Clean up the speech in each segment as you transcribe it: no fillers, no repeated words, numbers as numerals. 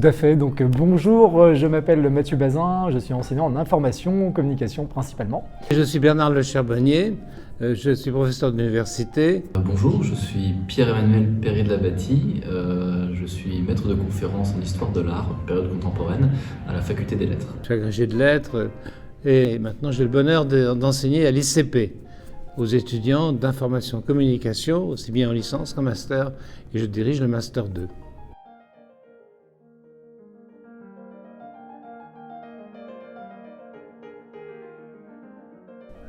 Tout à fait. Donc bonjour, je m'appelle Mathieu Bazin, je suis enseignant en information, communication principalement. Je suis Bernard Le Charbonnier, je suis professeur d'université. Bonjour, je suis Pierre-Emmanuel Perret de la Bâtie, je suis maître de conférence en histoire de l'art, période contemporaine, à la faculté des lettres. Je suis agrégé de lettres et maintenant j'ai le bonheur d'enseigner à l'ICP aux étudiants d'information communication, aussi bien en licence qu'en master, et je dirige le master 2.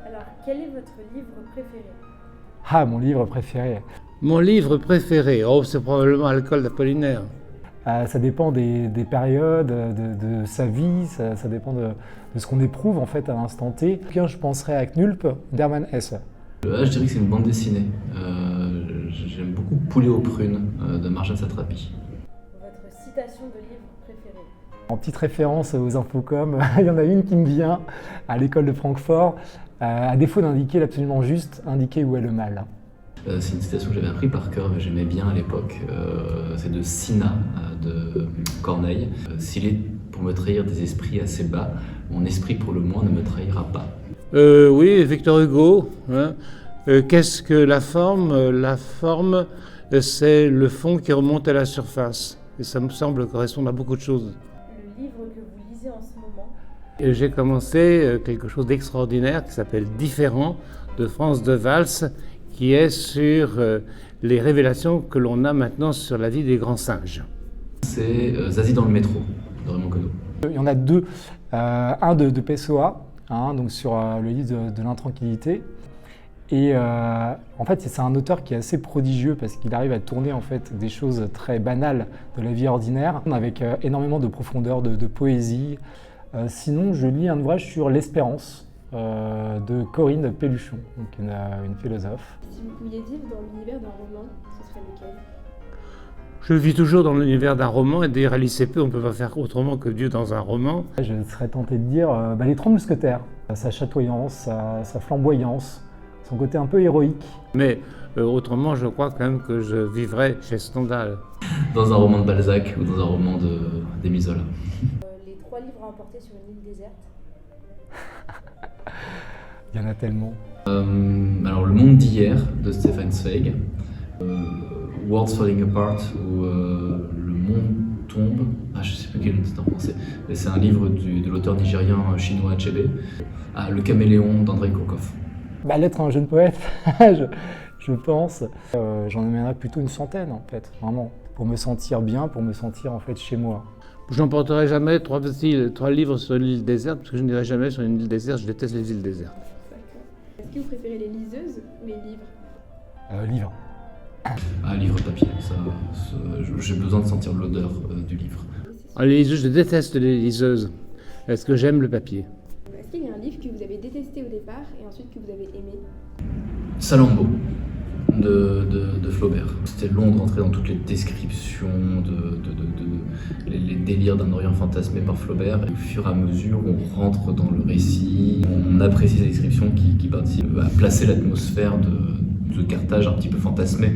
Alors, quel est votre livre préféré? Ah, mon livre préféré. Mon livre préféré, c'est probablement Alcool d'Apollinaire. Ça dépend des périodes, de sa vie, ça dépend de ce qu'on éprouve en fait à l'instant T. Je penserais à Knulp d'Hermann Hesse. Je dirais que c'est une bande dessinée. J'aime beaucoup Poulet aux prunes de Marjane Satrapi. Votre citation de livre préférée? En petite référence aux Infocom, il y en a une qui me vient à l'école de Francfort. À défaut d'indiquer l'absolument juste, indiquer où est le mal. C'est une citation que j'avais appris par cœur, mais j'aimais bien à l'époque. C'est de Cinna, de Corneille. S'il est pour me trahir des esprits assez bas, mon esprit pour le moins ne me trahira pas. Oui, Victor Hugo. Hein. Qu'est-ce que la forme? La forme, c'est le fond qui remonte à la surface. Et ça me semble correspondre à beaucoup de choses. Le livre que vous lisez en ce moment? J'ai commencé quelque chose d'extraordinaire qui s'appelle Différent de France de Valls, qui est sur les révélations que l'on a maintenant sur la vie des grands singes. C'est Zazie dans le métro de Raymond Queneau. Il y en a deux, un de Pessoa, donc sur le livre de l'intranquillité. Et en fait, c'est un auteur qui est assez prodigieux parce qu'il arrive à tourner en fait des choses très banales de la vie ordinaire avec énormément de profondeur, de poésie. Sinon, je lis un ouvrage sur l'espérance de Corinne Pelluchon, donc une philosophe. Si vous pouviez vivre dans l'univers d'un roman, ce serait lequel? Je vis toujours dans l'univers d'un roman, et d'ailleurs à l'ICP, on ne peut pas faire autrement que vivre dans un roman. Je serais tenté de dire Les Trois Mousquetaires, sa chatoyance, sa flamboyance, son côté un peu héroïque. Mais autrement, je crois quand même que je vivrais chez Stendhal. Dans un roman de Balzac ou dans un roman d'Émile Zola. Les 3 livres à emporter sur une île déserte? Il y en a tellement. Alors, Le Monde d'hier de Stefan Zweig, World's Falling Apart ou Le Monde tombe, je ne sais plus quel est le titre en français, mais c'est un livre de l'auteur nigérien chinois Achebe. Le Caméléon d'Andrei Koukov. L'être un jeune poète, je pense. J'en emmènerais plutôt une centaine en fait, vraiment, pour me sentir bien, pour me sentir en fait chez moi. Je n'emporterai jamais 3 livres sur une île déserte, parce que je n'irai jamais sur une île déserte, je déteste les îles désertes. Est-ce que vous préférez les liseuses ou les livres? Livre. Livre papier, j'ai besoin de sentir l'odeur du livre. Les liseuses, je déteste les liseuses. Est-ce que j'aime le papier? Est-ce qu'il y a un livre que vous avez détesté au départ et ensuite que vous avez aimé? Salammbô de Flaubert. C'était long de rentrer dans toutes les descriptions, les délires d'un Orient fantasmé par Flaubert. Et au fur et à mesure, on rentre dans le récit, on apprécie ces descriptions qui participent à placer l'atmosphère de Carthage un petit peu fantasmé.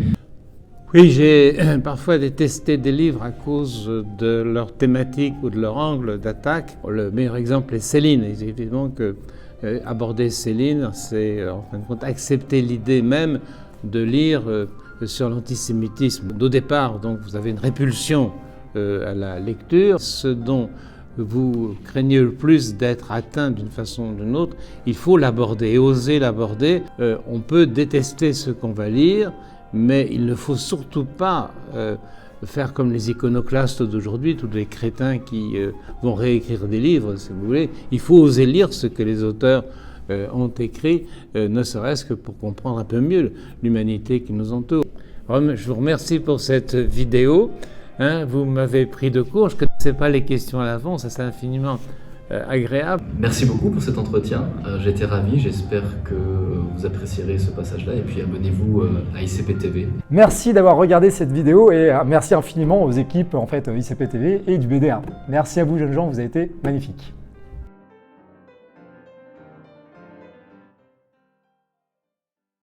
Oui, j'ai parfois détesté des livres à cause de leur thématique ou de leur angle d'attaque. Le meilleur exemple est Céline. Et évidemment que aborder Céline, c'est en fin de compte accepter l'idée même de lire sur l'antisémitisme. Au départ, donc, vous avez une répulsion à la lecture. Ce dont vous craignez le plus d'être atteint d'une façon ou d'une autre, il faut l'aborder et oser l'aborder. On peut détester ce qu'on va lire, mais il ne faut surtout pas faire comme les iconoclastes d'aujourd'hui, tous les crétins qui vont réécrire des livres, si vous voulez. Il faut oser lire ce que les auteurs ont écrit, ne serait-ce que pour comprendre un peu mieux l'humanité qui nous entoure. Je vous remercie pour cette vidéo. Vous m'avez pris de court, je ne connaissais pas les questions à l'avance, ça c'est infiniment agréable. Merci beaucoup pour cet entretien, j'ai été ravi, j'espère que vous apprécierez ce passage-là et puis abonnez-vous à ICP TV. Merci d'avoir regardé cette vidéo et merci infiniment aux équipes en fait ICP TV et du BDA. Merci à vous jeunes gens, vous avez été magnifiques.